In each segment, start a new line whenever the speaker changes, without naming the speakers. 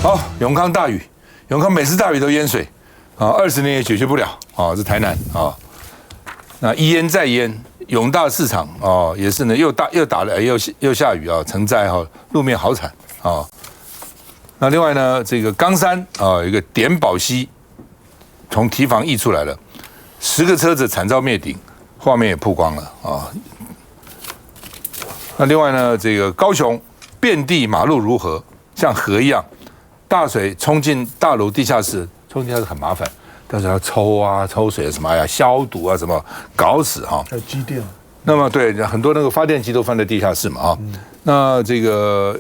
好，永康大雨，永康每次大雨都淹水啊，20年也解决不了啊，这台南啊，那一淹再淹，永大市场啊也是呢，又打了又下雨啊，成灾哈，路面好惨啊。那另外呢，这个冈山啊，一个点宝溪从堤防溢出来了，10个车子惨遭灭顶，画面也曝光了啊。那另外呢，这个高雄遍地马路如河，像河一样。大水冲进大楼地下室，冲进地下室很麻烦，到时候要抽水什么呀，消毒啊什么，搞死哈。
还有机电。
那么对，很多那个发电机都放在地下室嘛啊。那这个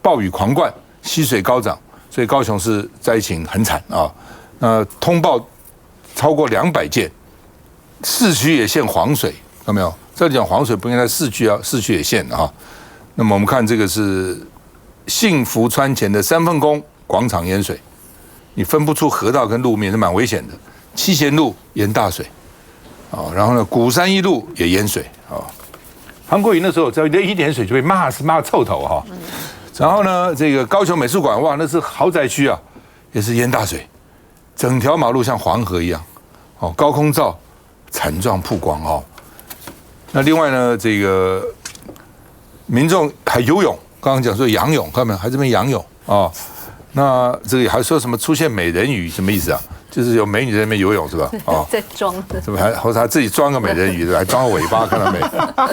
暴雨狂灌，溪水高涨，所以高雄市灾情很惨啊。通报超过200件，市区也现黄水，有没有？这里讲黄水不应该在市区啊，市区也现啊。那么我们看这个是幸福川前的3分宫广场淹水，你分不出河道跟路面，是蛮危险的。七贤路淹大水，哦，然后呢，鼓山一路也淹水啊。韩国瑜那时候只要一点水就被骂臭头哈。然后呢，这个高雄美术馆哇，那是豪宅区啊，也是淹大水，整条马路像黄河一样，哦，高空照惨状曝光哦。那另外呢，这个民众还游泳，刚刚讲说仰泳，看到没有？还这边仰泳啊。那这个还说什么出现美人鱼，什么意思啊？就是有美女在那边游泳是吧？
哦，在装的，
是不是？或者他自己装个美人鱼，还装个尾巴，看到没？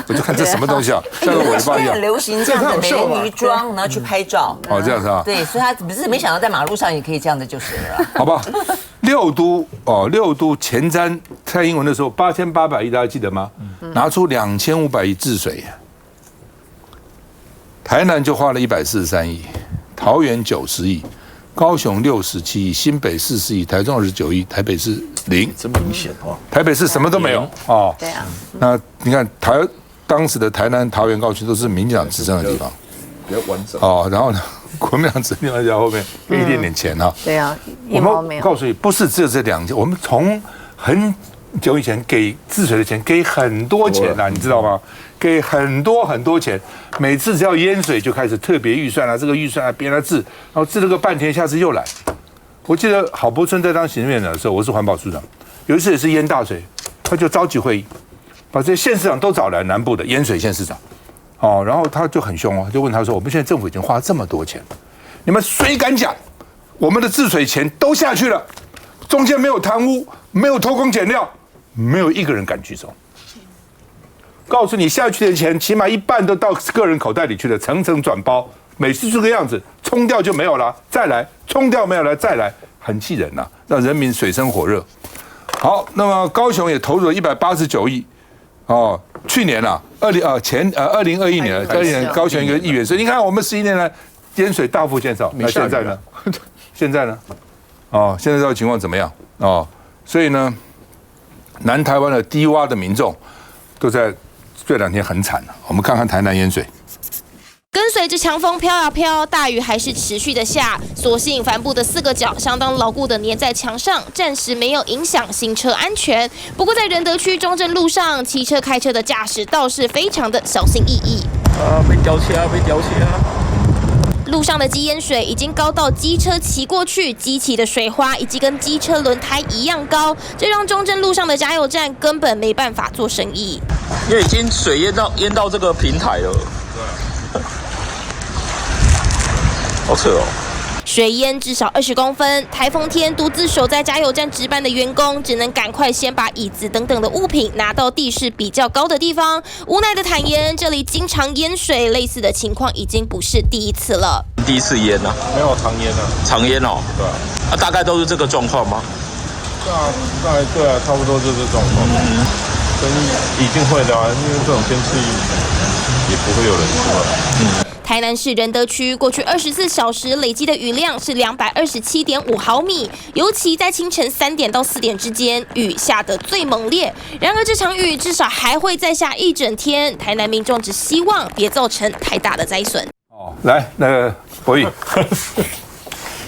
我就看这什么东西啊，像个尾巴一样。
很流行这样的美人鱼装，然后去拍照。
哦，这样是吧？
对，所以他不是没想到在马路上也可以这样的，就是了。
好吧，六都前瞻蔡英文的时候8800亿，大家记得吗？拿出2500亿治水，台南就花了143亿。桃园90亿，高雄67亿，新北40亿，台中29亿，台北市0，
真明显哦。
台北市什么都没有哦。
对啊。
那你看当时的台南、桃园、高雄都是民进党执政的地方，
比较完整
哦。然后呢，国民党执政在后面给一点点钱啊。
对啊，
我们告诉你，不是只有这2件，我们从很久以前给治水的钱，给很多钱啊，你知道吗？给很多钱，每次只要淹水就开始特别预算啊，这个预算啊，别人来治，然后治了个半天，下次又来。我记得郝柏村在当行政院长的时候，我是环保署长，有一次也是淹大水，他就召集会议，把这些县市长都找来，南部的淹水县市长，哦，然后他就很凶哦，就问他说：“我们现在政府已经花了这么多钱，你们谁敢讲我们的治水钱都下去了，中间没有贪污，没有偷工减料，没有一个人敢举手。”告诉你，下去的钱起码一半都到个人口袋里去了，层层转包，每次这个样子，冲掉就没有了，再来，冲掉没有了，再来，很气人呐，让人民水深火热。好，那么高雄也投入了189亿，哦，去年啊，2021年高雄一个议员，所以你看我们11年来淹水大幅减少，那现在呢？现在呢？哦，现在这个情况怎么样？哦，所以呢，南台湾的低洼的民众都在这2天很惨了。我们看看台南淹水。
跟随着强风飘啊飘，大雨还是持续的下，所幸帆布的4个角相当牢固的粘在墙上，暂时没有影响行车安全。不过在仁德区中正路上，骑车开车的驾驶倒是非常的小心翼翼。
被掉车啊，被掉车啊！
路上的积淹水已经高到机车骑过去，激起的水花以及跟机车轮胎一样高，这让中正路上的加油站根本没办法做生意。
因为已经水淹到这个平台了，好扯哦。
水淹至少20公分，台风天独自守在加油站值班的员工只能赶快先把椅子等等的物品拿到地势比较高的地方。无奈的坦言，这里经常淹水，类似的情况已经不是第一次了。
第一次淹啊？
没有常淹啊。
常淹哦。
对啊。
大概都是这个状况吗？
对啊，差不多就是这种状况。一定会的啊，因为这种天气也不会有人出来。
台南市仁德区过去24小时累积的雨量是227.5毫米，尤其在清晨3点到4点之间，雨下得最猛烈。然而这场雨至少还会再下一整天，台南民众只希望别造成太大的灾损。
哦，来，那个博弈，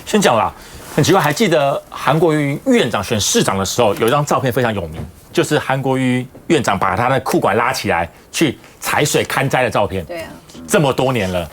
先讲啦，很奇怪，还记得韩国瑜院长选市长的时候，有一张照片非常有名，就是韩国瑜院长把他的裤管拉起来去踩水看灾的照片。
对啊。
这么多年了，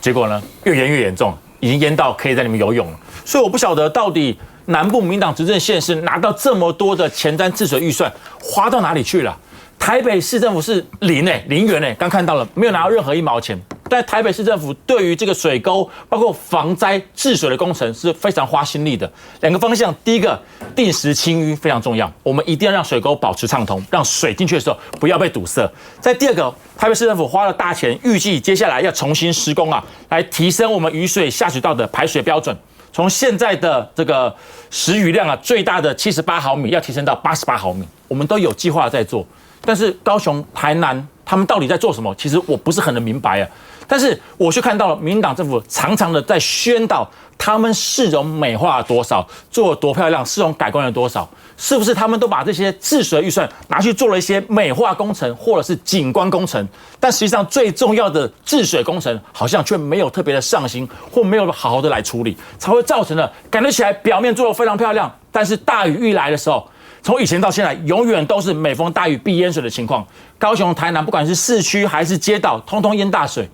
结果呢越淹越严重，已经淹到可以在里面游泳了。所以我不晓得到底南部民党执政县市拿到这么多的前瞻治水预算，花到哪里去了？台北市政府是零元刚看到了，没有拿到任何1毛钱。但台北市政府对于这个水沟，包括防灾治水的工程是非常花心力的。2个方向，第一个定时清淤非常重要，我们一定要让水沟保持畅通，让水进去的时候不要被堵塞。在第二个，台北市政府花了大钱，预计接下来要重新施工来提升我们雨水下水道的排水标准。从现在的这个时雨量最大的78毫米要提升到88毫米，我们都有计划在做。但是高雄、台南他们到底在做什么？其实我不是很能明白。但是我却看到了民进党政府常常的在宣导他们市容美化了多少，做了多漂亮，市容改观了多少，是不是他们都把这些治水预算拿去做了一些美化工程或者是景观工程？但实际上最重要的治水工程好像却没有特别的上心，或没有好好的来处理，才会造成了感觉起来表面做得非常漂亮，但是大雨一来的时候，从以前到现在，永远都是每逢大雨必淹水的情况。高雄、台南，不管是市区还是街道，通通淹大水。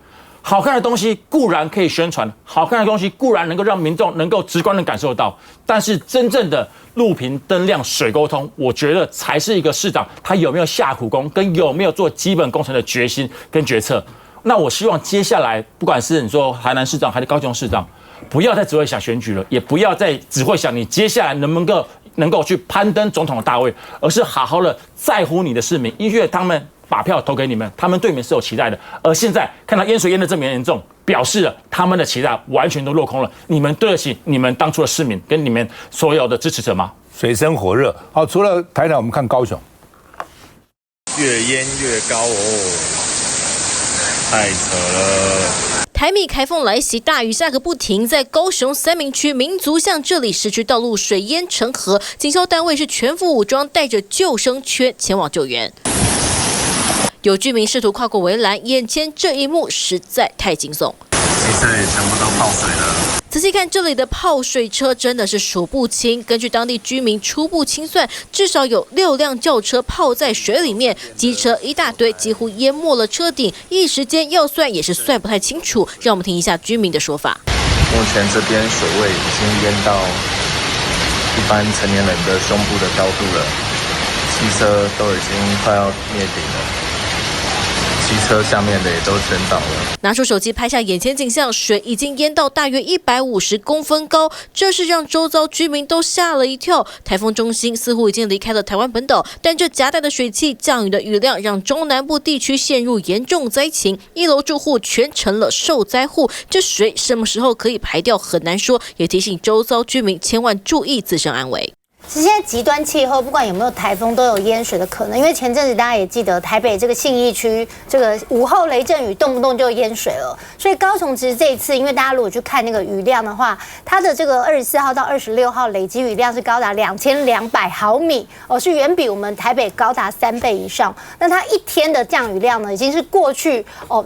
好看的东西固然可以宣传，好看的东西固然能够让民众能够直观的感受到，但是真正的路平灯亮、水沟通，我觉得才是一个市长他有没有下苦功，跟有没有做基本工程的决心跟决策。那我希望接下来，不管是你说台南市长还是高雄市长，不要再只会想选举了，也不要再只会想你接下来能够去攀登总统的大位，而是好好的在乎你的市民，因为他们把票投给你们，他们对你们是有期待的。而现在看到淹水淹得这么严重，表示了他们的期待完全都落空了。你们对得起你们当初的市民跟你们所有的支持者吗？
水深火热。好，除了台南，我们看高雄，
越淹越高哦，太扯了。
台米台风来袭，大雨下个不停，在高雄三民区民族巷这里，市区道路水淹成河，警消单位是全副武装，带着救生圈前往救援。有居民试图跨过围栏，眼前这一幕实在太惊悚。
汽车也全部都泡水了。
仔细看这里的泡水车真的是数不清，根据当地居民初步清算，至少有6辆轿车泡在水里面，机车一大堆，几乎淹没了车顶，一时间要算也是算不太清楚。让我们听一下居民的说法。
目前这边水位已经淹到一般成年人的胸部的高度了，汽车都已经快要灭顶了。汽车下面的也都全倒了。
拿出手机拍下眼前景象，水已经淹到大约150公分高，这是让周遭居民都吓了一跳。台风中心似乎已经离开了台湾本岛，但这夹带的水汽、降雨的雨量，让中南部地区陷入严重灾情。1楼住户全成了受灾户，这水什么时候可以排掉很难说，也提醒周遭居民千万注意自身安危。
其实现在极端气候，不管有没有台风，都有淹水的可能。因为前阵子大家也记得，台北这个信义区这个午后雷阵雨，动不动就淹水了。所以高雄其实这一次，因为大家如果去看那个雨量的话，它的这个24号到26号累积雨量是高达2200毫米哦，是远比我们台北高达3倍以上。那它一天的降雨量呢，已经是过去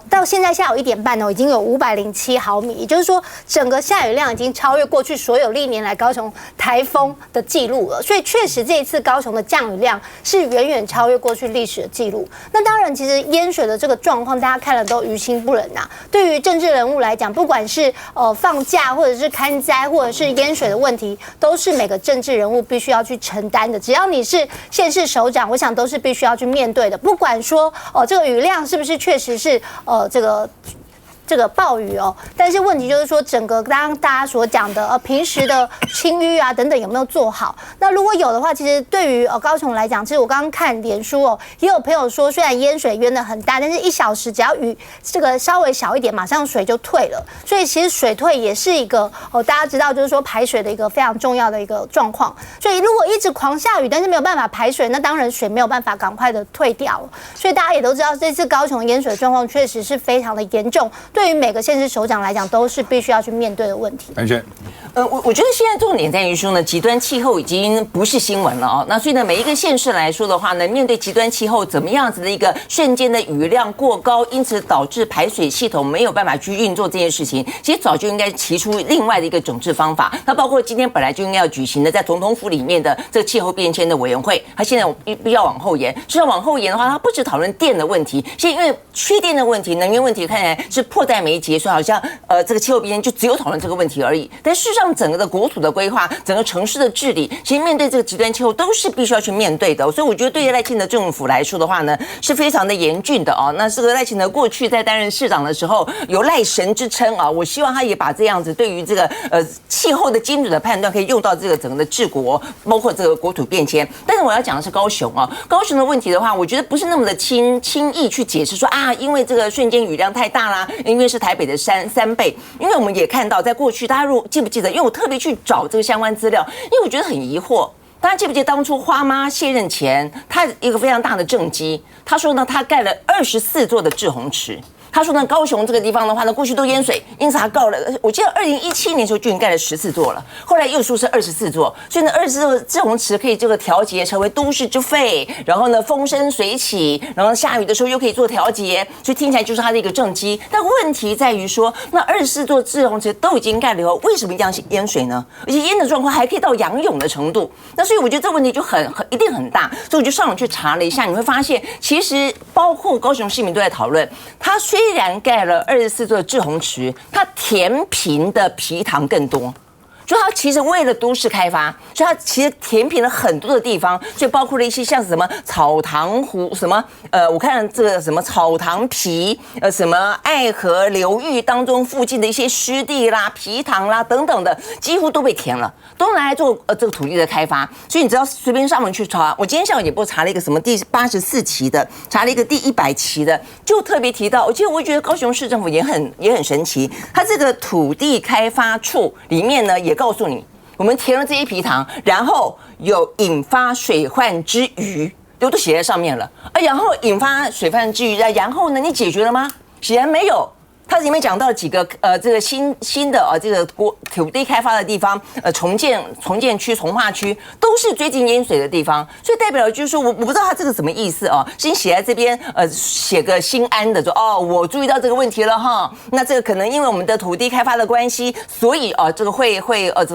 到现在下午1点半已经有507毫米，也就是说，整个下雨量已经超越过去所有历年来高雄台风的记录。所以确实这一次高雄的降雨量是远远超越过去历史的记录。那当然，其实淹水的这个状况，大家看了都于心不忍呐。对于政治人物来讲，不管是放假或者是勘灾或者是淹水的问题，都是每个政治人物必须要去承担的。只要你是县市首长，我想都是必须要去面对的。不管说这个雨量是不是确实是这个暴雨但是问题就是说，整个刚刚大家所讲的平时的清淤啊等等有没有做好？那如果有的话，其实对于高雄来讲，其实我刚刚看脸书也有朋友说，虽然淹水淹得很大，但是1小时只要雨这个稍微小一点，马上水就退了。所以其实水退也是一个大家知道就是说排水的一个非常重要的一个状况。所以如果一直狂下雨，但是没有办法排水，那当然水没有办法赶快的退掉。所以大家也都知道，这次高雄淹水状况确实是非常的严重。对于每个县市首长来讲，都是必须要去面对的问题。
安轩，
我觉得现在重点在于说呢，极端气候已经不是新闻了哦。那所以呢，每一个县市来说的话呢，面对极端气候怎么样子的一个瞬间的雨量过高，因此导致排水系统没有办法去运作这件事情，其实早就应该提出另外的一个整治方法。那包括今天本来就应该要举行的在总统府里面的这个气候变迁的委员会，它现在必须要往后延。是要往后延的话，它不只讨论电的问题，现在因为缺电的问题、能源问题看起来是迫在眉睫，所以好像这个气候变迁就只有讨论这个问题而已。但事实上，整个的国土的规划、整个城市的治理，其实面对这个极端气候都是必须要去面对的。所以我觉得对于赖清德政府来说的话呢，是非常的严峻的哦。那这个赖清德过去在担任市长的时候有赖神之称啊，我希望他也把这样子对于这个气候的精准的判断可以用到这个整个的治国，包括这个国土变迁。但是我要讲的是高雄啊，高雄的问题的话，我觉得不是那么的轻易去解释说啊，因为这个瞬间雨量太大啦，因为是台北的三倍。因为我们也看到在过去，大家如果记不记得？因为我特别去找这个相关资料，因为我觉得很疑惑。大家记不记得当初花妈卸任前，她一个非常大的政绩，她说呢，她盖了24座的滞洪池。他说呢，高雄这个地方的话呢，过去都淹水，因此他告了。我记得2017年的时候就已经盖了14座了，后来又说是24座，所以呢，24座滞洪池可以这个调节成为都市之肺，然后呢风生水起，然后下雨的时候又可以做调节，所以听起来就是他的一个政绩。但问题在于说，那24座滞洪池都已经盖了以后，为什么一定要淹水呢？而且淹的状况还可以到仰泳的程度，那所以我觉得这个问题就一定很大。所以我就上网去查了一下，你会发现，其实包括高雄市民都在讨论，他虽然盖了24座滞洪池，它填平的埤塘更多。就它其实为了都市开发，所以它其实填平了很多的地方，所以包括了一些像什么草塘湖，什么我看这个什么草塘埤，什么爱河流域当中附近的一些湿地啦、埤塘啦等等的，几乎都被填了，都拿来做这个土地的开发。所以你只要随便上网去查，我今天下午也不查了一个什么第84期的，查了一个第100期的，就特别提到，我觉得高雄市政府也很神奇，它这个土地开发处里面呢也告诉你，我们填了这些埤塘，然后有引发水患之虞，都写在上面了。然后引发水患之虞，然后呢，你解决了吗？显然没有。它里面讲到几个这个新的这个土地开发的地方，重建区、重划区都是最近淹水的地方，所以代表就是说我不知道它这个什么意思哦，先写在这边写个心安的说哦，我注意到这个问题了哈，那这个可能因为我们的土地开发的关系，所以这个会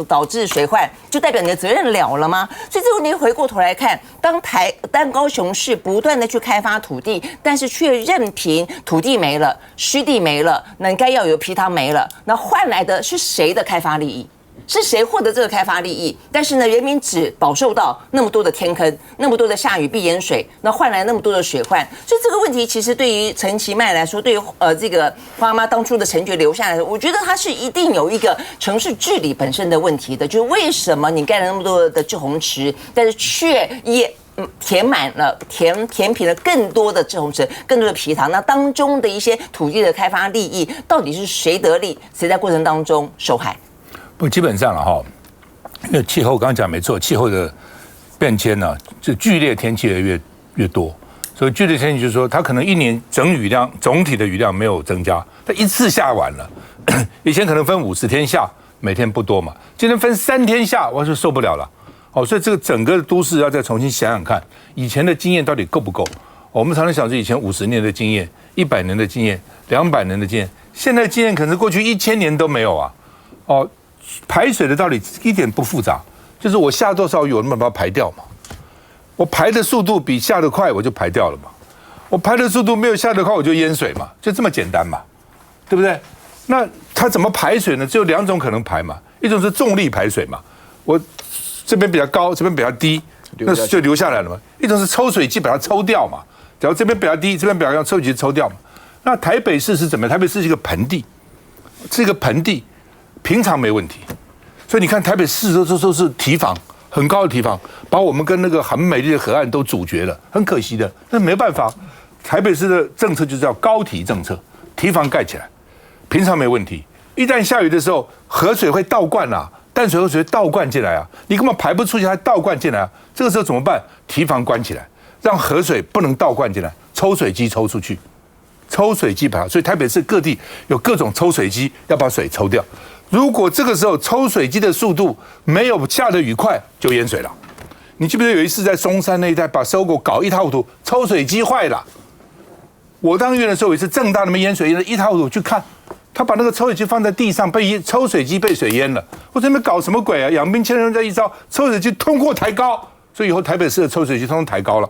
导致水患，就代表你的责任了了吗？所以这个问题回过头来看，当高雄市不断的去开发土地，但是却任凭土地没了、湿地没了。那应该要有埤塘没了，那换来的是谁的开发利益？是谁获得这个开发利益？但是呢，人民只饱受到那么多的天坑，那么多的下雨必淹水，那换来那么多的水患。所以这个问题其实对于陈其迈来说，对于这个花妈当初的陈决留下来，我觉得它是一定有一个城市治理本身的问题的，就是为什么你盖了那么多的滞洪池，但是却也填满了、填平了更多的滞洪池、更多的埤塘，那当中的一些土地的开发利益，到底是谁得利，谁在过程当中受害？
不，基本上了哈，因为气候刚刚讲没错，气候的变迁呢，就剧烈天气越多，所以剧烈天气就是说，它可能一年总体的雨量没有增加，它一次下完了，以前可能分50天下，每天不多嘛，今天分3天下，我就受不了了。所以这个整个都市要再重新想想看，以前的经验到底够不够？我们常常想说，以前50年的经验、100年的经验、200年的经验，现在的经验可能是过去1000年都没有啊。排水的道理一点不复杂，就是我下多少雨，我能把它排掉嘛。我排的速度比下的快，我就排掉了嘛。我排的速度没有下的快，我就淹水嘛，就这么简单嘛，对不对？那它怎么排水呢？只有2种可能排嘛，一种是重力排水嘛，我这边比较高，这边比较低，那就流下来了嘛。一种是抽水机把它抽掉嘛，只要这边比较低，这边比较高，抽水机抽掉嘛。那台北市是怎么样？台北市是一个盆地，平常没问题。所以你看台北市都是堤防，很高的堤防，把我们跟那个很美丽的河岸都阻绝了，很可惜的。但没办法，台北市的政策就叫高堤政策，堤防盖起来，平常没问题。一旦下雨的时候，河水会倒灌啊。淡水河水倒灌进来啊，你根本排不出去，它倒灌进来啊。这个时候怎么办？堤防关起来，让河水不能倒灌进来，抽水机抽出去，抽水机把它。所以台北市各地有各种抽水机，要把水抽掉。如果这个时候抽水机的速度没有下的雨快，就淹水了。你记不记得有一次在松山那一带把收购搞一塌糊涂，抽水机坏了。我当议员的时候，有一次正大那边淹水淹得一塌糊涂，去看他把那个抽水机放在地上，抽水机被水淹了。我说你们搞什么鬼啊？养兵千日在一朝，抽水机通过抬高，所以以后台北市的抽水机通通抬高了。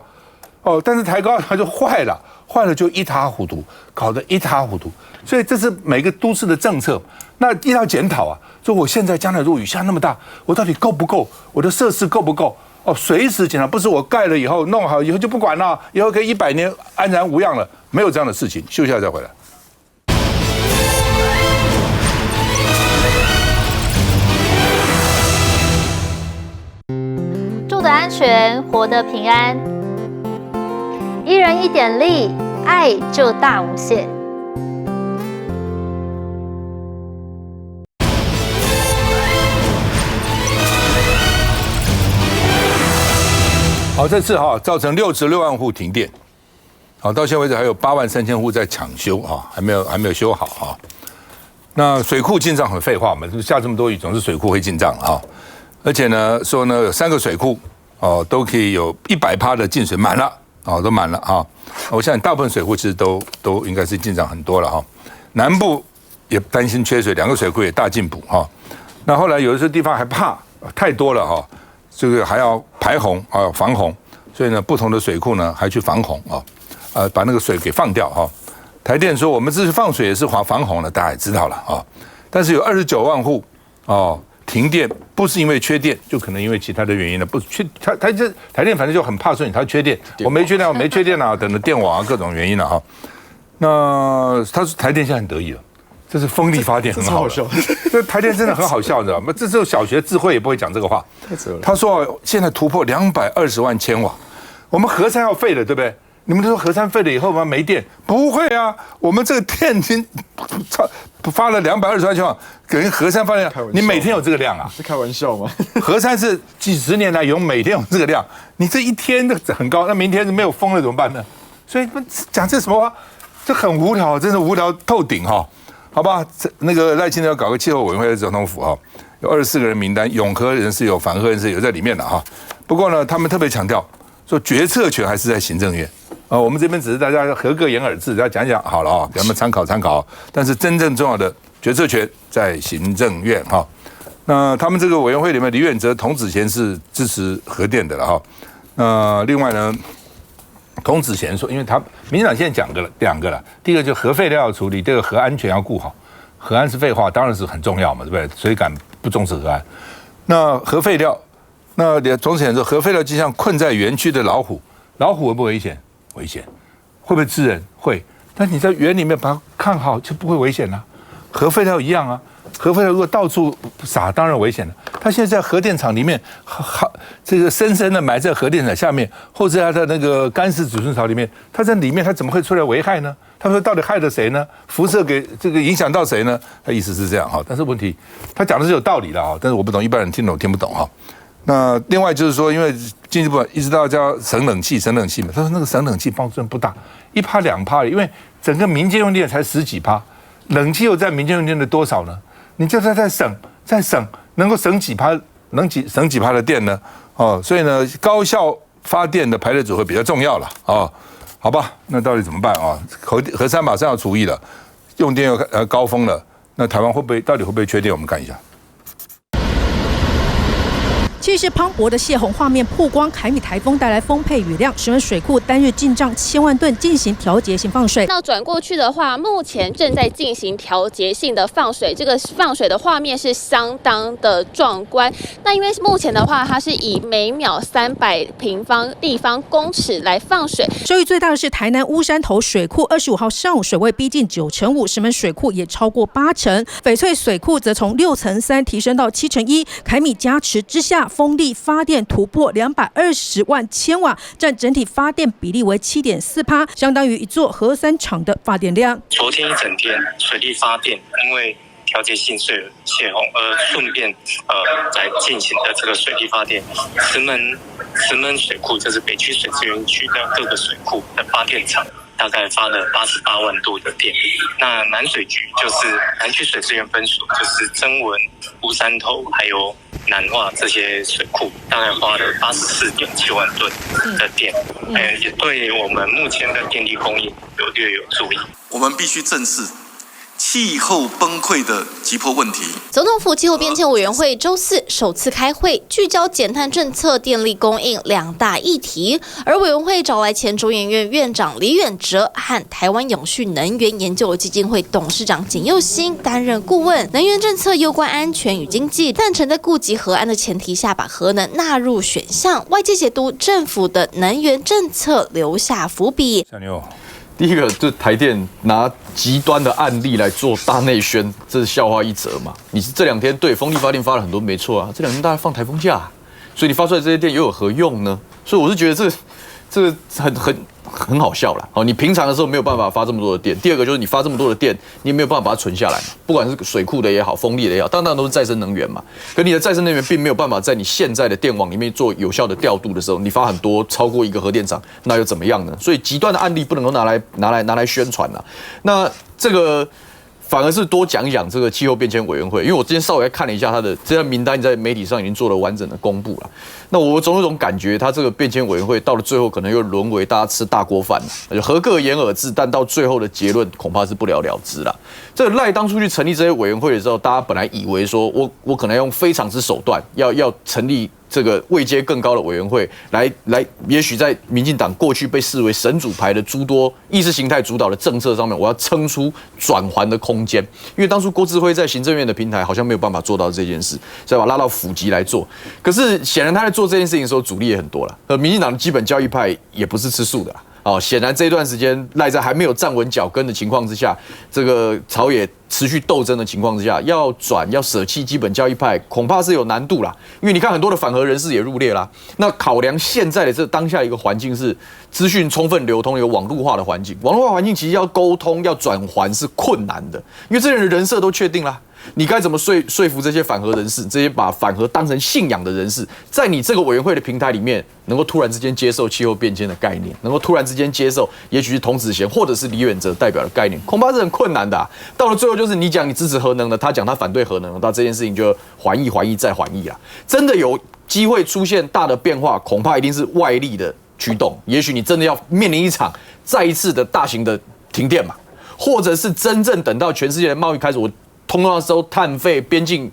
哦，但是抬高它就坏了，坏了就一塌糊涂，搞得一塌糊涂。所以这是每个都市的政策，那一定要检讨啊。说我现在将来如果雨下那么大，我到底够不够？我的设施够不够？哦，随时检讨，不是我盖了以后弄好以后就不管了，以后可以100年安然无恙了，没有这样的事情。休息一下再回来。
住得安全，活得平安。一人一点力，爱就大无限。
好，这次造成66万户停电，好，到现在为止还有8万3千户在抢修还没有修好那水库进账很废话，我们下这么多雨，总是水库会进账而且呢说呢有3个水库都可以有100%的进水满了都满了我相信大部分水库其实都应该是进账很多了南部也担心缺水，2个水库也大进补那后来有的时候地方还怕太多了这个还要排洪防洪，所以呢，不同的水库呢还去防洪把那个水给放掉台电说我们这次放水也是防洪的，大家也知道了但是有29万户停电，不是因为缺电，就可能因为其他的原因了。不缺台电反正就很怕说它缺电，我没缺电啊，等着电网各种原因了那他说台电现在很得意了。这是风力发电，很好笑。这台电真的很好笑，你知道吗？这种小学智慧也不会讲这个话。他说现在突破220万千瓦，我们核三要废了，对不对？你们都说核三废了以后我们没电，不会啊，我们这个电已经发了220万千瓦，给核三发电，你每天有这个量啊？
是开玩笑吗？
核三是几十年来每天有这个量，你这一天都很高，那明天没有风了怎么办呢？所以讲这什么话，这很无聊，真的无聊透顶好吧，那个赖清德要搞个气候委员会的总统府有24个人名单，永和人士有，反核人士有在里面的不过呢，他们特别强调说决策权还是在行政院我们这边只是大家合个言而至，大家讲讲好了给他们参考。但是真正重要的决策权在行政院那他们这个委员会里面，李远哲、童子贤是支持核电的了那另外呢？童子贤说，因为他民进党现在讲2个了，第一个就核废料要处理，第二个核安全要顾好。核安是废话，当然是很重要嘛，对不对？谁敢不重视核安？那核废料，那童子贤说，核废料就像困在园区的老虎，老虎危不危险？危险。会不会吃人？会。但你在园里面把它看好，就不会危险了。核废料一样啊。核废料如果到处撒，当然危险了。它现在在核电厂里面，这个深深的埋在核电厂下面，或者它的那个干式储存槽里面，它在里面，它怎么会出来危害呢？他说到底害了谁呢？辐射给这个影响到谁呢？他意思是这样但是问题他讲的是有道理的但是我不懂，一般人听懂听不懂那另外就是说，因为经济部一直到叫省冷气嘛，他说那个省冷气帮助不大，1%、2%，因为整个民间用电才10几%，冷气又占民间用电的多少呢？你就在省，能够省几%，省几%的电呢？所以呢，高效发电的排列组合比较重要了好吧，那到底怎么办核三马上要除役了，用电又高峰了，那台湾到底会不会缺电？我们看一下。
气势磅礴的泄洪画面曝光，凯米台风带来丰沛雨量，石门水库单日进账1000万吨，进行调节性放水。
那转过去的话，目前正在进行调节性的放水，这个放水的画面是相当的壮观。那因为目前的话，它是以每秒300平方立方公尺来放水。
收益最大的是台南乌山头水库，25号上午水位逼近95%，石门水库也超过80%，翡翠水库则从6乘3提升到7乘1。凯米加持之下，风力发电突破220万千瓦，占整体发电比例为7.4%，相当于一座核三厂的发电量。
昨天一整天水力发电，因为调节性泄洪而顺便在进行的这个水力发电，石门水库，这是北区水资源局的各个水库的发电厂，大概发了88万度的电。那南水局就是南区水资源分署，就是曾文、乌山头还有南化这些水库，大概花了84.7万吨的电，也对我们目前的电力供应略有注意。
我们必须正视气候崩溃的急迫问题。
总统府气候变迁委员会周4首次开会，聚焦减碳政策、电力供应2大议题。而委员会找来前中研院院长李远哲和台湾永续能源研究基金会董事长简佑新担任顾问。能源政策攸关安全与经济，但曾在顾及核安的前提下，把核能纳入选项。外界解读政府的能源政策留下伏笔。
小牛。
第一个，就台电拿极端的案例来做大内宣，这是笑话一则嘛。你是这2天对风力发电发了很多，没错啊，这2天大家放台风假，所以你发出来这些电又有何用呢？所以我是觉得这个很好笑啦。你平常的时候没有办法发这么多的电。第二个就是你发这么多的电，你也没有办法把它存下来嘛，不管是水库的也好，风力的也好，当然都是再生能源嘛。可你的再生能源并没有办法在你现在的电网里面做有效的调度的时候，你发很多超过1个核电厂，那又怎么样呢？所以极端的案例不能够拿来宣传啊。那这个反而是多讲一讲这个气候变迁委员会，因为我之前稍微看了一下他的这份名单，在媒体上已经做了完整的公布了。那我总有种感觉，他这个变迁委员会到了最后，可能又沦为大家吃大锅饭了，合个言而至，但到最后的结论恐怕是不了了之了。这个赖当初去成立这些委员会的时候，大家本来以为说我可能用非常之手段，要成立这个位阶更高的委员会来，也许在民进党过去被视为神主牌的诸多意识形态主导的政策上面，我要撑出转圜的空间。因为当初郭智辉在行政院的平台好像没有办法做到这件事，所以把他拉到府级来做。可是显然他在做这件事情的时候，阻力也很多了。民进党的基本教义派也不是吃素的啦。显然这一段时间赖在还没有站稳脚跟的情况之下，这个朝野持续斗争的情况之下，要舍弃基本教义派，恐怕是有难度啦。因为你看很多的反核人士也入列啦。那考量现在的这当下一个环境是资讯充分流通、有网络化的环境，网络化环境其实要沟通、要转圜是困难的，因为这些人的人设都确定啦。你该怎么说服这些反核人士，这些把反核当成信仰的人士，在你这个委员会的平台里面，能够突然之间接受气候变迁的概念，能够突然之间接受，也许是童子贤或者是李远哲代表的概念，恐怕是很困难的啊。到了最后，就是你讲你支持核能的，他讲他反对核能的，到这件事情就还意再还意啊。真的有机会出现大的变化，恐怕一定是外力的驱动，也许你真的要面临一场再一次的大型的停电嘛，或者是真正等到全世界的贸易开始，我通通要收碳费、边境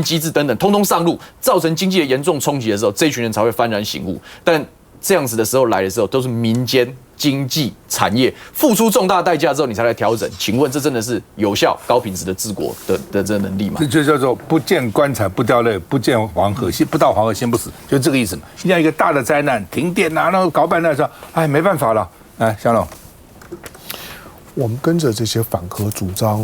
机制等等，通通上路，造成经济的严重冲击的时候，这一群人才会幡然醒悟。但这样子的时候来的时候，都是民间经济产业付出重大代价之后，你才来调整。请问这真的是有效、高品质的治国的这能力吗？
这就叫做不见棺材不掉泪，不见黄河心不到黄河心不死，就这个意思嘛。一定要一个大的灾难，停电啊，然后搞半天说，哎，没办法了。来，小龙，
我们跟着这些反核主张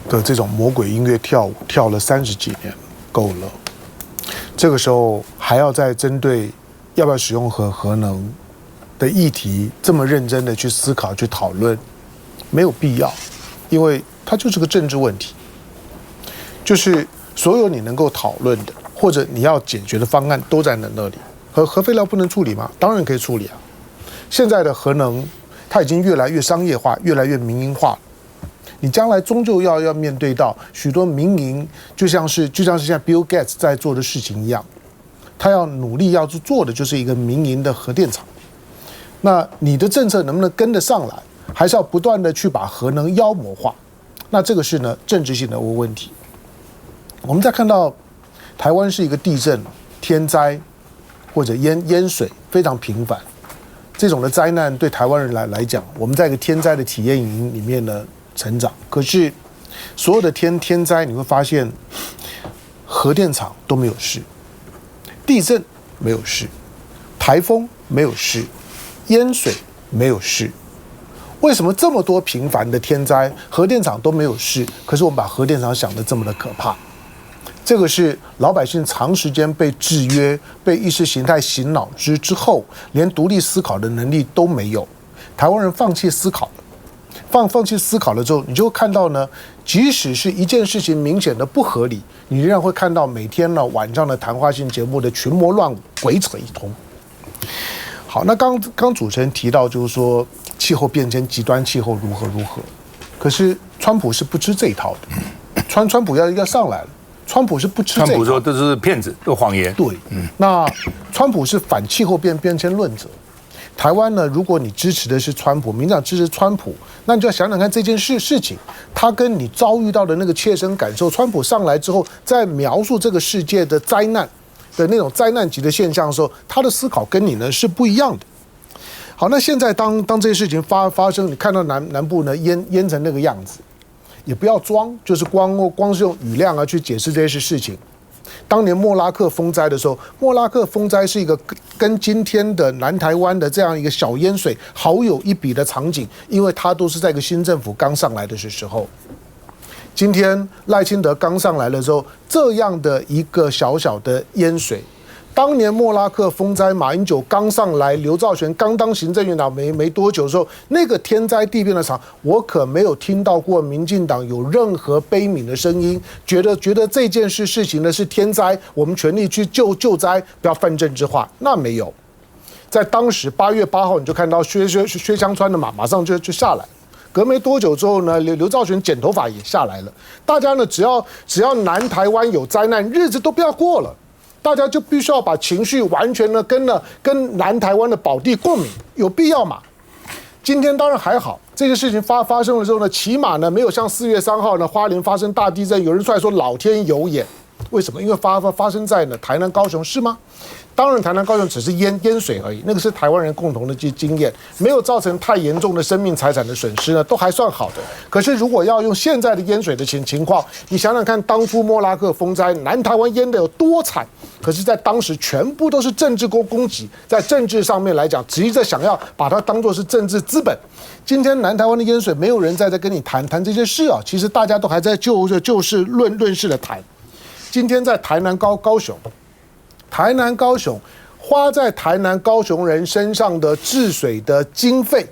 的这种魔鬼音乐跳舞，跳了30几年，够了。这个时候还要再针对要不要使用核能的议题这么认真的去思考、去讨论，没有必要，因为它就是个政治问题。就是所有你能够讨论的，或者你要解决的方案都在那里。核废料不能处理吗？当然可以处理啊。现在的核能，它已经越来越商业化，越来越民营化了。你将来终究要面对到许多民营，就像是现在 Bill Gates 在做的事情一样，他要努力要做的就是一个民营的核电厂。那你的政策能不能跟得上来，还是要不断的去把核能妖魔化？那这个是呢政治性的问题。我们再看到台湾是一个地震、天灾或者淹水非常频繁，这种的灾难对台湾人来讲，我们在一个天灾的体验营里面呢成长，可是所有的天灾，你会发现核电厂都没有事，地震没有事，台风没有事，淹水没有事。为什么这么多频繁的天灾，核电厂都没有事？可是我们把核电厂想得这么的可怕，这个是老百姓长时间被制约、被意识形态洗脑之后，连独立思考的能力都没有。台湾人放弃思考了。放弃思考了之后，你就会看到呢，即使是一件事情明显的不合理，你仍然会看到每天呢晚上的谈话性节目的群魔乱舞、鬼扯一通。好，那刚主持人提到就是说，气候变迁、极端气候如何。可是川普是不吃这一套的，川普要上来了，川普是不吃这一套。
川普说这是骗子，这谎言。
对，那川普是反气候变迁论者。台湾呢，如果你支持的是川普，民进党支持川普，那你就要想想看这件事情，他跟你遭遇到的那个切身感受。川普上来之后，在描述这个世界的灾难的那种灾难级的现象的时候，他的思考跟你呢是不一样的。好，那现在当这些事情发生，你看到南部呢淹成那个样子，也不要装，就是光是用雨量啊去解释这些事情。当年莫拉克风灾的时候，莫拉克风灾是一个跟今天的南台湾的这样一个小淹水好有一比的场景，因为它都是在一个新政府刚上来的时候。今天赖清德刚上来的时候，这样的一个小小的淹水，当年莫拉克风灾，马英九刚上来，刘兆玄刚当行政院长没多久的时候，那个天灾地变的场，我可没有听到过民进党有任何悲悯的声音，觉得这件事情呢是天灾，我们全力去救灾，不要泛政治化，那没有。在当时8月8号，你就看到薛湘川的马上就下来。隔没多久之后呢，刘兆玄剪头发也下来了。大家呢，只要南台湾有灾难，日子都不要过了。大家就必须要把情绪完全呢跟南台湾的宝地共鸣，有必要嘛？今天当然还好，这件事情发生了之后呢，起码呢没有像4月3号呢花莲发生大地震，有人出来说老天有眼，为什么？因为发生在呢台南高雄是吗？当然，台南高雄只是淹水而已，那个是台湾人共同的经验，没有造成太严重的生命财产的损失呢，都还算好的。可是如果要用现在的淹水的情况，你想想看，当初莫拉克风灾，南台湾淹得有多惨？可是，在当时全部都是政治攻击，在政治上面来讲，急着想要把它当作是政治资本。今天南台湾的淹水，没有人在跟你谈这些事啊，其实大家都还在就事论事的谈。今天在台南高雄。台南高雄花在台南高雄人身上的治水的经费，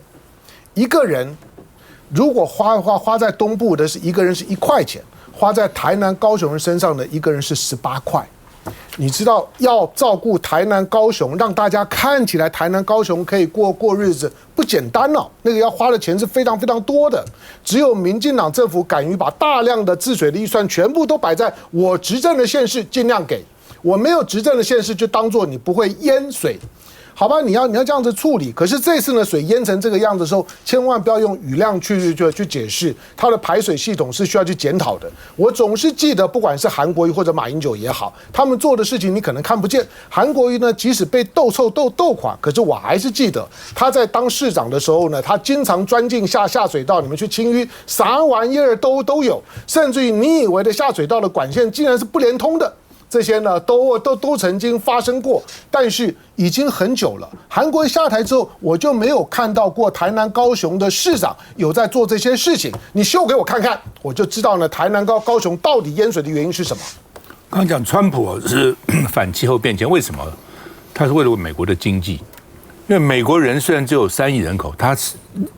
一个人如果花在东部的是一个人是1块钱，花在台南高雄人身上的一个人是18块。你知道要照顾台南高雄，让大家看起来台南高雄可以过日子不简单哦，那个要花的钱是非常非常多的。只有民进党政府敢于把大量的治水的预算全部都摆在我执政的县市，尽量给。我没有执政的县市，就当作你不会淹水，好吧？你要这样子处理。可是这次呢，水淹成这个样子的时候，千万不要用雨量去解释，它的排水系统是需要去检讨的。我总是记得，不管是韩国瑜或者马英九也好，他们做的事情你可能看不见。韩国瑜呢，即使被斗臭斗垮，可是我还是记得他在当市长的时候呢，他经常钻进下水道里面去清淤，啥玩意儿都有，甚至于你以为的下水道的管线竟然是不连通的。这些呢都曾经发生过，但是已经很久了。韩国瑜下台之后，我就没有看到过台南高雄的市长有在做这些事情。你秀给我看看，我就知道呢台南高雄到底淹水的原因是什么。
刚刚讲川普是反气候变迁，为什么？他是为了美国的经济，因为美国人虽然只有3亿人口，他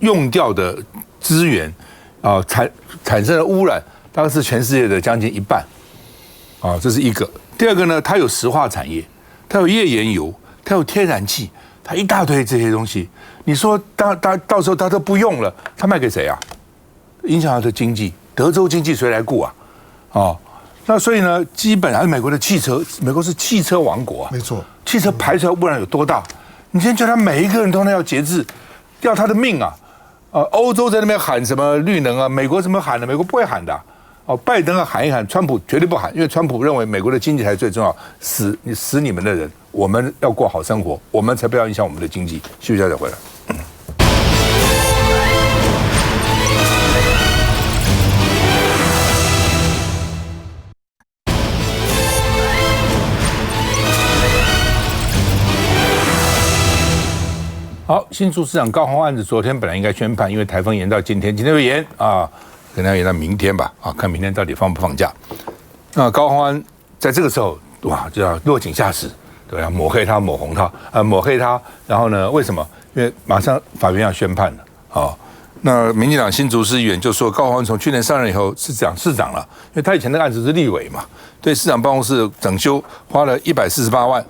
用掉的资源啊产生的污染，大概是全世界的将近1半。这是一个。第二个呢，它有石化产业，它有页岩油，它有天然气，它一大堆这些东西。你说到时候它都不用了，它卖给谁啊？影响它的经济，德州经济谁来顾啊？那所以呢，基本上美国的汽车，美国是汽车王国啊，
没错，
汽车排出来污染有多大？你今天叫他每一个人都要节制，要他的命啊！欧洲在那边喊什么绿能啊，美国怎么喊的？美国不会喊的。拜登要喊一喊，川普绝对不喊，因为川普认为美国的经济才最重要，死你们的人，我们要过好生活，我们才不要影响我们的经济。休息一下再回来。好，新竹市长高虹安案子昨天本来应该宣判，因为台风延到今天会延啊。可能要延到明天吧，看明天到底放不放假。那高虹安在这个时候，哇，就要落井下石，对啊，抹黑他，抹黑他。然后呢，为什么？因为马上法院要宣判了。那民进党新竹市议员就说，高虹安从去年上任以后是讲市长了，因为他以前那个案子是立委嘛，对市长办公室整修花了148万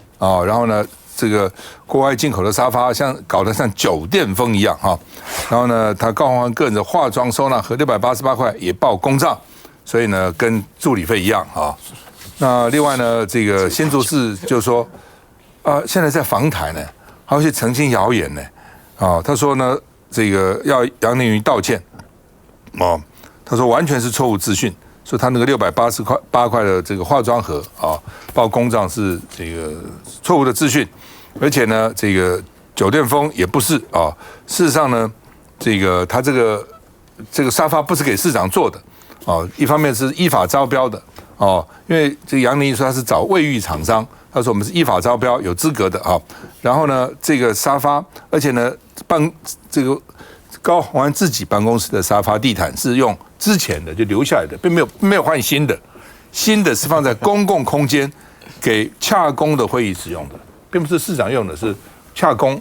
然后呢这个国外进口的沙发，搞得像酒店风一样哈。然后呢，他高虹安个人的化妆收纳盒688块也报公账，所以呢，跟助理费一样啊。那另外呢，这个新竹市就说，现在在访台呢，还要去澄清谣言呢，他说呢，这个要杨凌云道歉，他说完全是错误资讯，说他那个688块的这个化妆盒报公账是这个错误的资讯，而且呢，这个酒店风也不是事实上呢，这个他这个沙发不是给市长做的一方面是依法招标的。因为这个杨凌云说他是找卫浴厂商，他说我们是依法招标，有资格的然后呢，这个沙发，而且呢，这个高虹安自己办公室的沙发地毯是用之前的就留下来的，并没有换新的，新的是放在公共空间给洽公的会议使用的，并不是市长用的，是洽公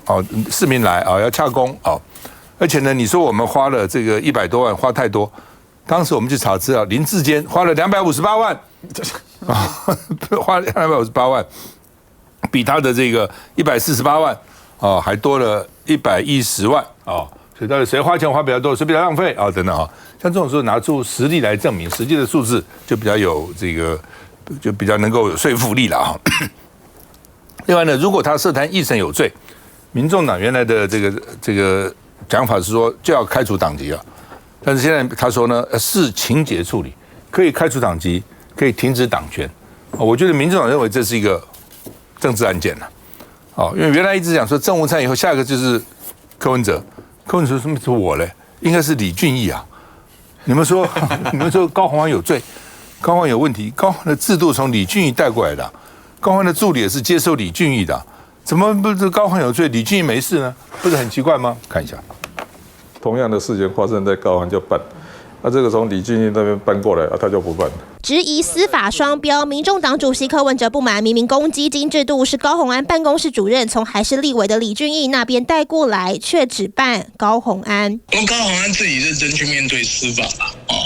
市民来要洽公而且呢，你说我们花了这个100多万，花太多。当时我们去查资料，林志坚花了258万，花了258万，比他的这个148万还多了110万所以到底谁花钱花比较多，谁比较浪费等等像这种时候拿出实例来证明，实际的数字就比较有这个，就比较能够有说服力了另外呢，如果他涉贪一审有罪，民众党原来的这个讲法是说就要开除党籍了。但是现在他说呢，视情节处理，可以开除党籍，可以停止党权。我觉得民众党认为这是一个政治案件了。因为原来一直讲说政务参以后，下一个就是柯文哲。柯文哲说什么是我嘞？应该是李俊毅啊。你们说高虹安有罪，高虹安有问题，高虹安的制度从李俊毅带过来的，高虹安的助理也是接受李俊毅的，怎么不是高虹安有罪，李俊毅没事呢？不是很奇怪吗？看一下。
同样的事情发生在高虹就办，这个从李俊毅那边搬过来他就不办。
质疑司法双标，民众党主席柯文哲不满，明明公积金制度是高虹安办公室主任从还是立委的李俊毅那边带过来，却只办高虹安。
高虹安自己认真去面对司法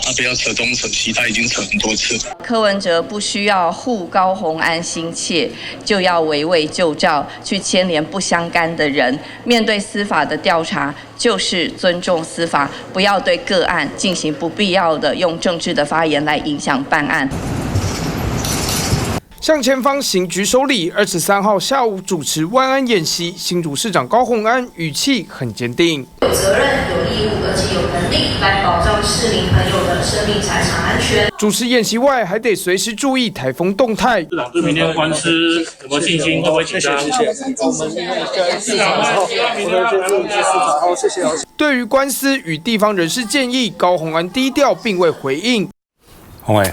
他不要扯东扯西，他已经扯很多次。
柯文哲不需要护高虹安心切，就要围魏救赵，去牵连不相干的人。面对司法的调查，就是尊重司法，不要对个案进行不必要的用政治的发言来影响办案。
向前方刑局首里23号下午主持万安演习，新竹市长高虹安语气很坚定，
有责任、有义务，而且有能力来保障市民朋友的生命财产安全。
主持演习外，还得随时注意台风动态。
市长对明天官司有没有信心？都会紧张。
对于官司与地方人士建议，高虹安低调，并未回应。
洪伟。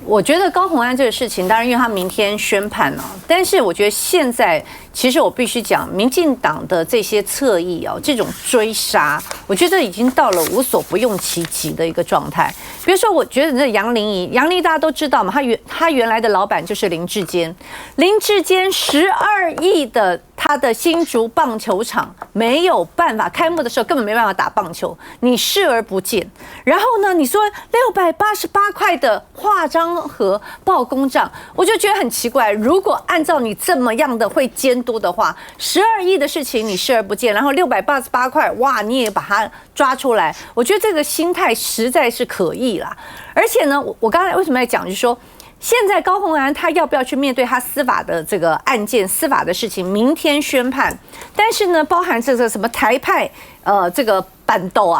我觉得高虹安这个事情，当然因为他明天宣判了，但是我觉得现在其实我必须讲，民进党的这些侧翼这种追杀，我觉得已经到了无所不用其极的一个状态。比如说，我觉得这杨凌仪大家都知道嘛，他原来的老板就是林志坚，12亿的他的新竹棒球场没有办法，开幕的时候根本没办法打棒球，你视而不见。然后呢，你说688块的化妆盒报公账，我就觉得很奇怪。如果按照你这么样的会监督的话，12亿的事情你视而不见，然后688块，哇，你也把它抓出来，我觉得这个心态实在是可疑啦。而且呢，我刚才为什么在讲，就是说，现在高虹安他要不要去面对他司法的这个案件、司法的事情？明天宣判，但是呢，包含这个什么台派这个板斗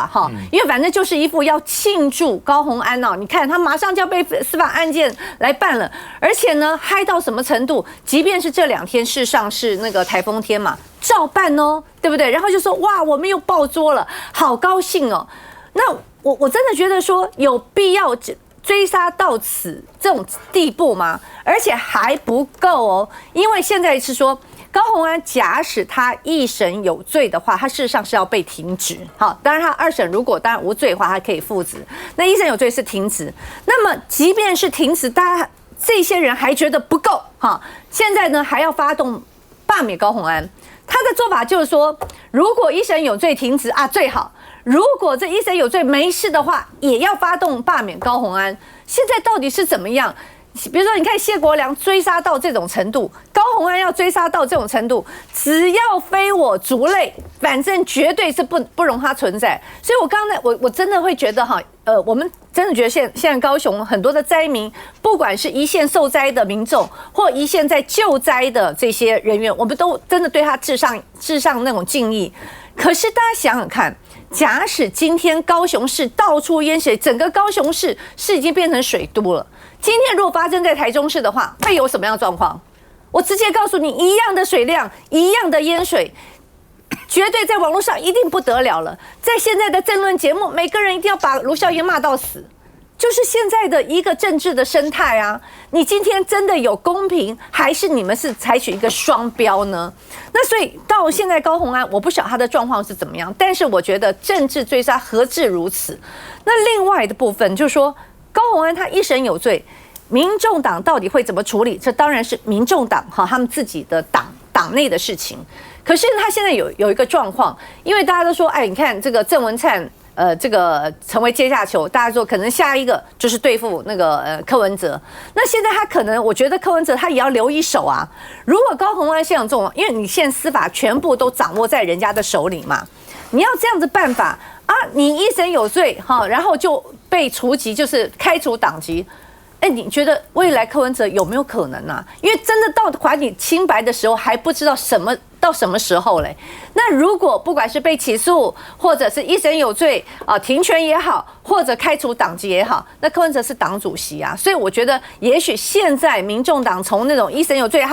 因为反正就是一副要庆祝高虹安你看他马上就要被司法案件来办了，而且呢嗨到什么程度？即便是这2天事实上是那个台风天嘛，照办对不对？然后就说哇，我们又爆桌了，好高兴哦。那我真的觉得说有必要追杀到这种地步吗？而且还不够因为现在是说高虹安假使他一审有罪的话，他事实上是要被停职。好，当然他2审如果当然无罪的话，他可以复职。那一审有罪是停职。那么即便是停职，大家这些人还觉得不够现在呢还要发动罢免高虹安。他的做法就是说，如果一审有罪停职最好。如果这一审有罪没事的话，也要发动罢免高虹安。现在到底是怎么样？比如说，你看谢国良追杀到这种程度，高虹安要追杀到这种程度，只要非我族类，反正绝对是不容它存在。所以我刚才我真的会觉得哈，我们真的觉得现在高雄很多的灾民，不管是一线受灾的民众，或一线在救灾的这些人员，我们都真的对他致上那种敬意。可是大家想想看，假使今天高雄市到处淹水，整个高雄市已经变成水都了。今天如果发生在台中市的话，会有什么样的状况？我直接告诉你，一样的水量，一样的淹水，绝对在网络上一定不得了了。在现在的政论节目，每个人一定要把卢孝燕骂到死，就是现在的一个政治的生态啊。你今天真的有公平，还是你们是采取一个双标呢？那所以到现在高虹安，我不晓得他的状况是怎么样，但是我觉得政治追杀何至如此？那另外的部分就是说，高虹安他一审有罪，民众党到底会怎么处理？这当然是民众党他们自己的党内的事情。可是他现在有一个状况，因为大家都说，哎，你看这个郑文灿，这个成为阶下囚，大家说可能下一个就是对付那个柯文哲。那现在他可能，我觉得柯文哲他也要留一手啊。如果高虹安像这种，因为你现在司法全部都掌握在人家的手里嘛，你要这样子办法啊，你一审有罪然后就被除籍，就是开除党籍。哎，你觉得未来柯文哲有没有可能啊？因为真的到还你清白的时候，还不知道到什么时候嘞？那如果不管是被起诉，或者是一审有罪停权也好，或者开除党籍也好，那柯文哲是党主席啊，所以我觉得也许现在民众党从那种一审有罪，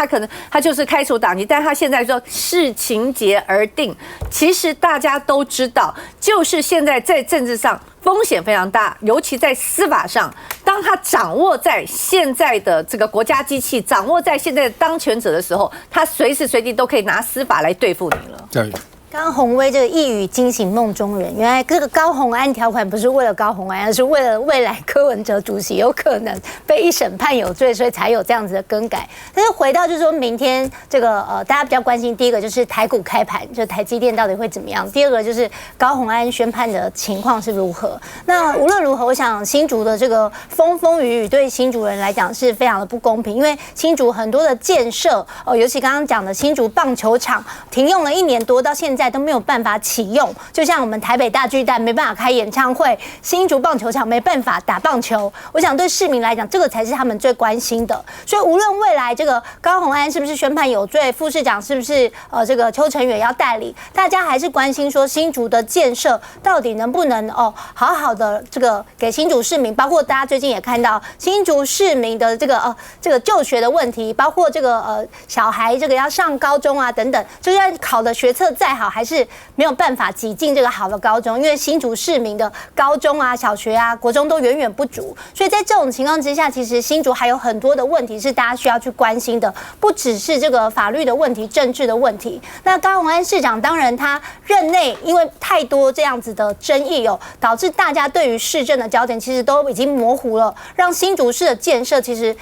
他就是开除党籍，但他现在说视情节而定。其实大家都知道，就是现在在政治上风险非常大，尤其在司法上，当他掌握在现在的这个国家机器，掌握在现在的当权者的时候，他随时随地都可以拿司法来对付你了。
对。
刚刚洪威这个一语惊醒梦中人，原来这个高虹安条款不是为了高虹安，而是为了未来柯文哲主席有可能被一审判有罪，所以才有这样子的更改。但是回到就是说明天这个大家比较关心，第一个就是台股开盘，就台积电到底会怎么样；第二个就是高虹安宣判的情况是如何。那无论如何，我想新竹的这个风风雨雨对新竹人来讲是非常的不公平，因为新竹很多的建设尤其刚刚讲的新竹棒球场停用了1年多，到现在都没有办法启用，就像我们台北大巨蛋没办法开演唱会，新竹棒球场没办法打棒球。我想对市民来讲，这个才是他们最关心的。所以无论未来这个高虹安是不是宣判有罪，副市长是不是这个邱成远要代理，大家还是关心说新竹的建设到底能不能好好的这个给新竹市民，包括大家最近也看到新竹市民的这个就学的问题，包括这个小孩这个要上高中啊等等，就算考的学测再好，还是没有办法挤进这个好的高中，因为新竹市民的高中啊、小学啊、国中都远远不足，所以在这种情况之下，其实新竹还有很多的问题是大家需要去关心的，不只是这个法律的问题、政治的问题。那高虹安市长当然他任内因为太多这样子的争议导致大家对于市政的焦点其实都已经模糊了，让新竹市的建设其实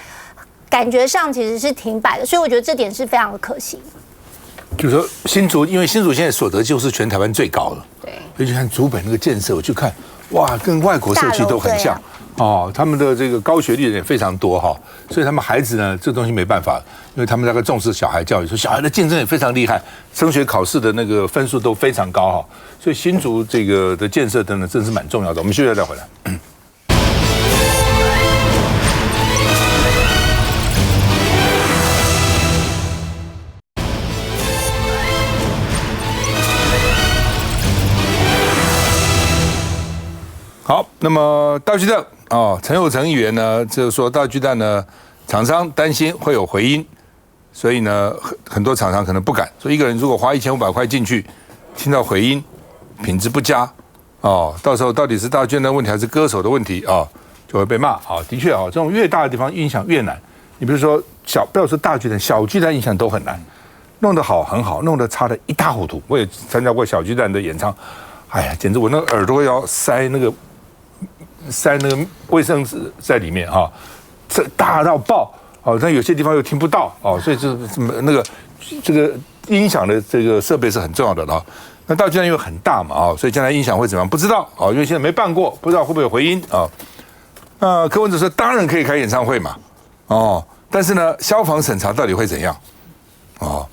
感觉上其实是停摆的，所以我觉得这点是非常的可惜。
就是说新竹，因为新竹现在所得就是全台湾最高了，对，所以就看竹北那个建设，我去看，哇，跟外国社区都很像他们的这个高学历的人也非常多所以他们孩子呢，这东西没办法，因为他们那个重视小孩教育，所以小孩的竞争也非常厉害，升学考试的那个分数都非常高所以新竹这个的建设等等，真是蛮重要的。我们休息再回来。好，那么大巨蛋陈友成议员呢，就是说大巨蛋呢，厂商担心会有回音，所以呢，很多厂商可能不敢。所以一个人如果花1500块进去，听到回音，品质不佳到时候到底是大巨蛋的问题还是歌手的问题就会被骂的确这种越大的地方影响越难。你比如说不要说大巨蛋，小巨蛋影响都很难，弄得好很好，弄得差的一塌糊涂。我也参加过小巨蛋的演唱，哎呀，简直我那个耳朵要塞那个卫生纸在里面这大到爆但有些地方又听不到所以这个音响的这个设备是很重要的那大巨蛋因为很大嘛所以将来音响会怎么样不知道因为现在没办过，不知道会不会有回音那柯文哲说当然可以开演唱会嘛哦，但是呢，消防审查到底会怎样？哦，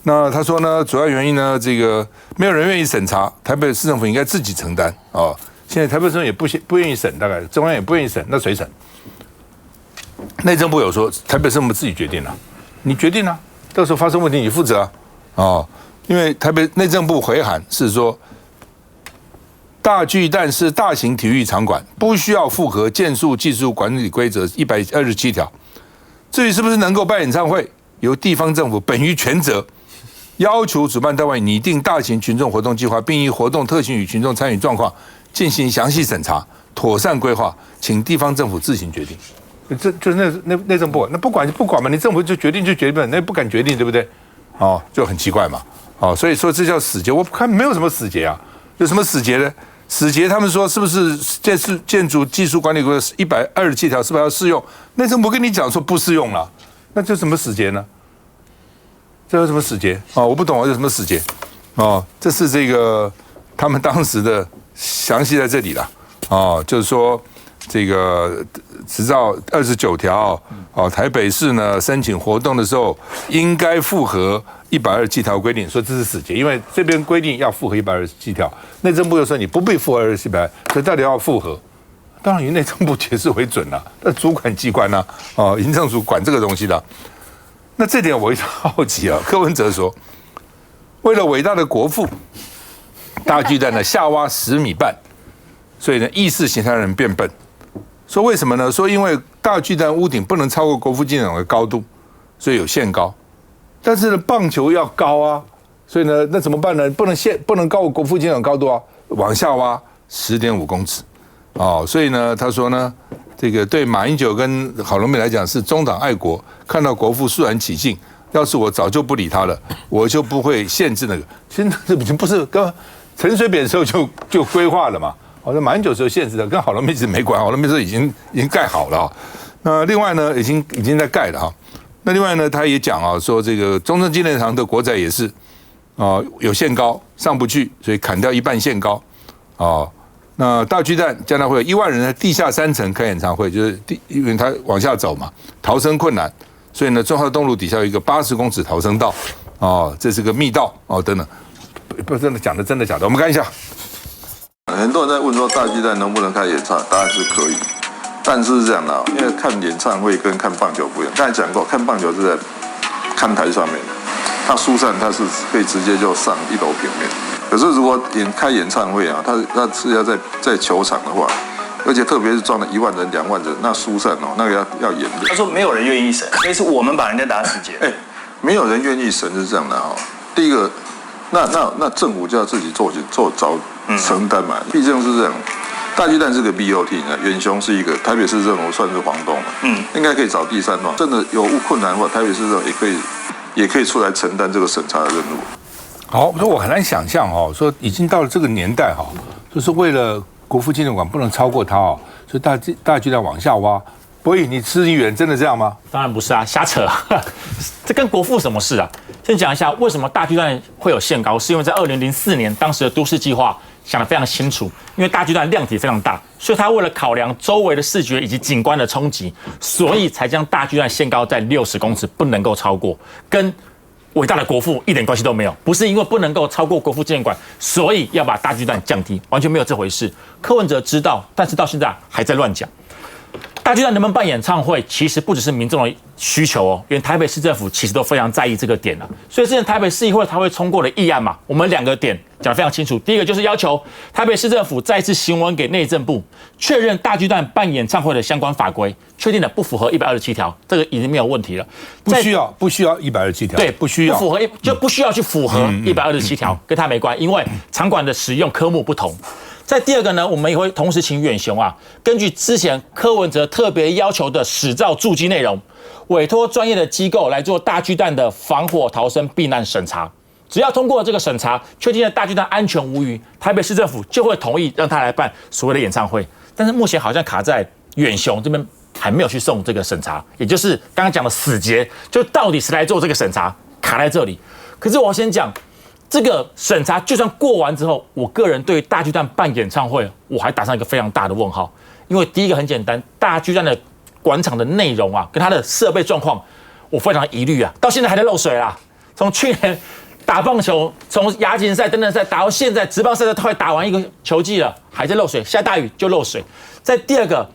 那他说呢，主要原因呢，这个没有人愿意审查，台北市政府应该自己承担哦。现在台北市政府也不愿意审，大概中央也不愿意审，那谁审？内政部有说，台北市政府自己决定了，你决定了，到时候发生问题你负责啊。哦，因为台北内政部回函是说，大巨蛋是大型体育场馆，不需要符合建筑技术管理规则127条。至于是不是能够办演唱会，由地方政府本于全责，要求主办单位拟定大型群众活动计划，并依活动特性与群众参与状况进行详细审查，妥善规划，请地方政府自行决定。这就是内政部，那不管嘛，你政府就决定就决定，那不敢决定，对不对？哦，就很奇怪嘛。哦，所以说这叫死结。我看没有什么死结啊，有什么死结呢？死结他们说是不是建筑技术管理规则127条是不是要适用？内政部跟你讲说不适用了，那这什么死结呢？这有什么死结？哦，我不懂，有什么死结？哦，这是这个他们当时的详细在这里了。哦，就是说这个执照29条，哦，台北市呢申请活动的时候应该符合127条规定，说这是死结，因为这边规定要符合127条，内政部又说你不必符合127条，所以到底要符合？当然以内政部解释为准了，那主管机关呢？哦，行政署管这个东西的。那这点我一直好奇啊。柯文哲说，为了伟大的国父，大巨蛋呢下挖10米半，所以呢意识形态人变笨。说为什么呢？说因为大巨蛋屋顶不能超过国父纪念馆的高度，所以有限高。但是呢，棒球要高啊，所以呢，那怎么办呢？不能高过国父纪念馆高度啊，往下挖10.5公尺，哦，所以呢，他说呢，这个对马英九跟郝龙斌来讲是中党爱国，看到国父肃然起敬，要是我早就不理他了，我就不会限制那个。其实这已经不是跟陈水扁的时候就规划了嘛，好像马英九时候限制的，跟郝龙斌其实没关，郝龙斌说已经盖好了。那另外呢，已经在盖了哈。那另外呢，他也讲啊，说这个中正纪念堂的国宅也是有限高，上不去，所以砍掉一半限高。哦，那大巨蛋将来会有1万人在地下3层开演唱会，就是因为它往下走嘛，逃生困难，所以呢，中华东路底下有一个80公尺逃生道，哦，这是个密道哦，等等，不真的讲的真的假的？我们看一下。
很多人在问说大巨蛋能不能开演唱，答案是可以。但是是这样的，因为看演唱会跟看棒球不一样。刚才讲过，看棒球是在看台上面的，它疏散它是可以直接就上1楼平面。可是如果开演唱会啊，它是要在球场的话，而且特别是装了1万人、2万人，那疏散哦，那个要严的。
他说没有人愿意审，所以是我们把人家打死结。
没有人愿意审是这样的哈。第一个，那政府就要自己做承担嘛，毕竟是这样。大巨蛋是个 BOT 呢，远雄是一个台北市政府算是房东嘛，应该可以找第三方。真的有困难的话，台北市政府也可以出来承担这个审查的任务。
好，说我很难想象哦，说已经到了这个年代哈，就是为了国父纪念馆不能超过它哦，所以大巨蛋往下挖。博弈，你市议员真的这样吗？
当然不是啊，瞎扯啊！这跟国父什么事啊？先讲一下为什么大巨蛋会有限高，是因为在2004年当时的都市计划想得非常清楚，因为大巨蛋量体非常大，所以他为了考量周围的视觉以及景观的冲击，所以才将大巨蛋限高在60公尺，不能够超过，跟伟大的国父一点关系都没有，不是因为不能够超过国父纪念馆，所以要把大巨蛋降低，完全没有这回事。柯文哲知道，但是到现在还在乱讲。大巨蛋能不能办演唱会，其实不只是民众的需求哦，因为台北市政府其实都非常在意这个点了。所以之前台北市议会他会通过的议案嘛，我们2个点讲得非常清楚。第一个就是要求台北市政府再次行文给内政部，确认大巨蛋办演唱会的相关法规，确定的不符合127条，这个已经没有问题了。
不需要127条，
对，
不需要，
不符合就不需要去符合127条，跟它没关，因为场馆的使用科目不同。在第二个呢，我们也会同时请远雄啊，根据之前柯文哲特别要求的使照注记内容，委托专业的机构来做大巨蛋的防火逃生避难审查。只要通过这个审查，确定了大巨蛋安全无虞，台北市政府就会同意让他来办所谓的演唱会。但是目前好像卡在远雄这边还没有去送这个审查，也就是刚刚讲的死结，就到底谁来做这个审查，卡在这里。可是我先讲。这个审查就算过完之后，我个人对大巨蛋办演唱会，我还打上一个非常大的问号。因为第一个很简单，大巨蛋的馆场的内容啊，跟它的设备状况，我非常疑虑啊，到现在还在漏水啦。从去年打棒球，从亚锦赛等等赛打到现在，职棒赛都快打完一个球季了，还在漏水，下大雨就漏水。在第二个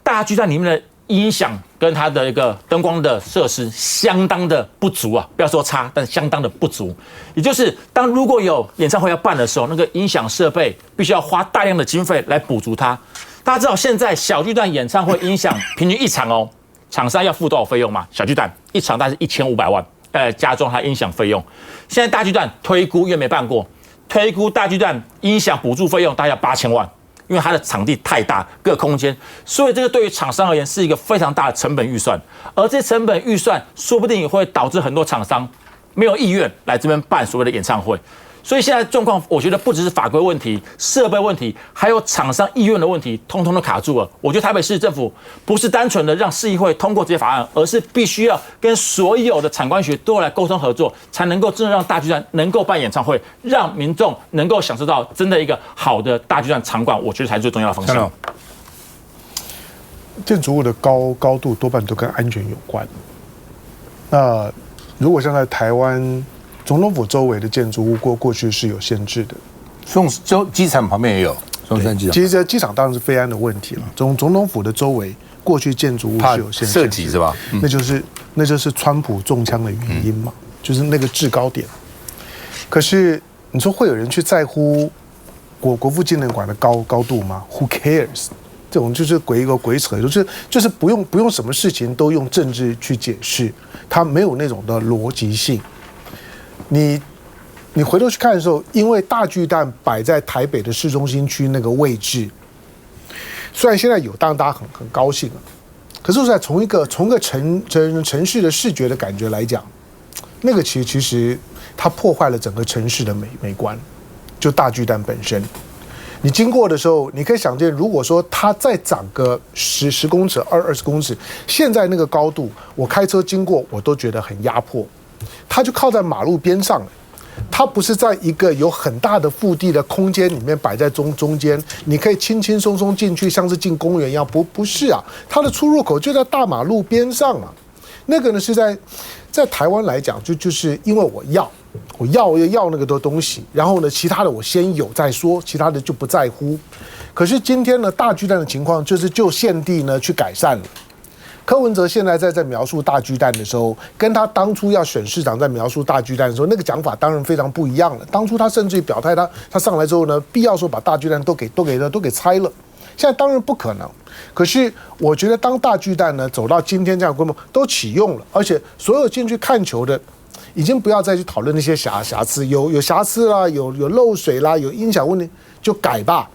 大巨蛋里面的音响跟它的一个灯光的设施相当的不足啊，不要说差，但相当的不足。也就是如果有演唱会要办的时候，那个音响设备必须要花大量的经费来补足它。大家知道现在小巨蛋演唱会音响平均一场哦，厂商要付多少费用吗？小巨蛋一场大概是1500万，加装它音响费用。现在大巨蛋推估，因为没办过，推估大巨蛋音响补助费用大概要8000万。因为它的场地太大，各空间，所以这个对于厂商而言是一个非常大的成本预算，而这成本预算说不定也会导致很多厂商没有意愿来这边办所谓的演唱会。所以现在状况，我觉得不只是法规问题、设备问题，还有厂商意愿的问题，通通都卡住了。我觉得台北市政府不是单纯的让市议会通过这些法案，而是必须要跟所有的产官学都来沟通合作，才能够真的让大巨蛋能够办演唱会，让民众能够享受到真的一个好的大巨蛋场馆。我觉得才是最重要的方向。
建筑物的高度多半都跟安全有关。那如果像在台湾总统府周围的建筑物过去是有限制的，
机场旁边也有松山机场。
其实机场当然是飞安的问题了。总统府的周围过去建筑物是有限制，
设计是吧？
那就是川普中枪的原因嘛，就是那个制高点。可是你说会有人去在乎国父纪念馆的高度吗 ？Who cares？ 这种就是鬼扯，就是不用什么事情都用政治去解释，它没有那种的逻辑性。你回头去看的时候，因为大巨蛋摆在台北的市中心区那个位置，虽然现在有，当然大家很高兴啊，可是从一个城市的视觉的感觉来讲，那个其实它破坏了整个城市的美观，就大巨蛋本身。你经过的时候，你可以想见，如果说它再长个10公尺、20公尺，现在那个高度，我开车经过我都觉得很压迫。它就靠在马路边上，它不是在一个有很大的腹地的空间里面摆在中间，你可以轻轻松松进去，像是进公园一样。不是啊，它的出入口就在大马路边上啊。那个呢是在台湾来讲，就是因为我要那个东西，然后呢，其他的我先有再说，其他的就不在乎。可是今天呢，大巨蛋的情况就是就现地呢去改善了。柯文哲现在在描述大巨蛋的时候，跟他当初要选市长在描述大巨蛋的时候，那个讲法当然非常不一样了。当初他甚至于表态，他上来之后呢，必要说把大巨蛋都给拆了。现在当然不可能，可是我觉得当大巨蛋呢走到今天这样的规模都启用了，而且所有进去看球的，已经不要再去讨论那些瑕疵，有瑕疵啦，有漏水啦，有音响问题就改吧。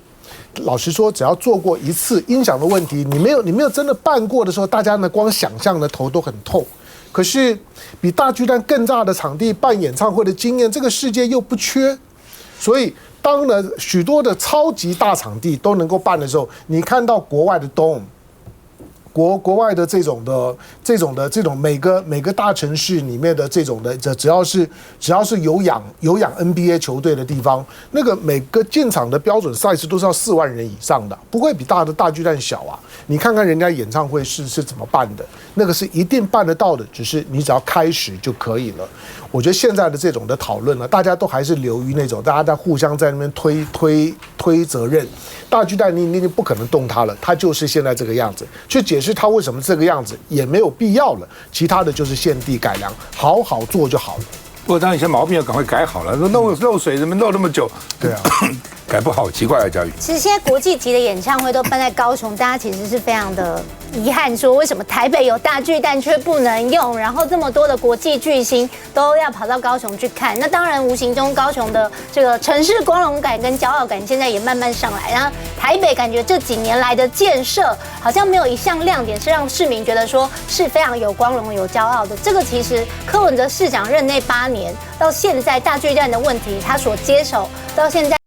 老实说，只要做过一次音响的问题，你没有真的办过的时候，大家呢光想象的头都很痛。可是比大巨蛋更大的场地办演唱会的经验，这个世界又不缺。所以当呢许多的超级大场地都能够办的时候，你看到国外的 Dome。国外的这种每个大城市里面的这种的，只要是有养 NBA 球队的地方，那个每个进场的标准赛事都是要4万人以上的，不会比大巨蛋小啊。你看看人家演唱会是怎么办的，那个是一定办得到的，只是你只要开始就可以了。我觉得现在的这种的讨论呢，大家都还是流于那种大家在互相在那边推责任。大巨蛋你已经不可能动它了，它就是现在这个样子。去解释它为什么这个样子也没有必要了，其他的就是现地改良，好好做就好了。
不过当然，有些毛病要赶快改好了。漏水怎么漏那么久？对啊，改不好，奇怪啊，佳宇。
其实现在国际级的演唱会都办在高雄，大家其实是非常的遗憾，说为什么台北有大巨蛋却不能用，然后这么多的国际巨星都要跑到高雄去看。那当然，无形中高雄的这个城市光荣感跟骄傲感现在也慢慢上来。然后台北感觉这几年来的建设好像没有一项亮点是让市民觉得说是非常有光荣、有骄傲的。这个其实柯文哲市长任内8年到现在，大巨蛋的问题他所接手到现在。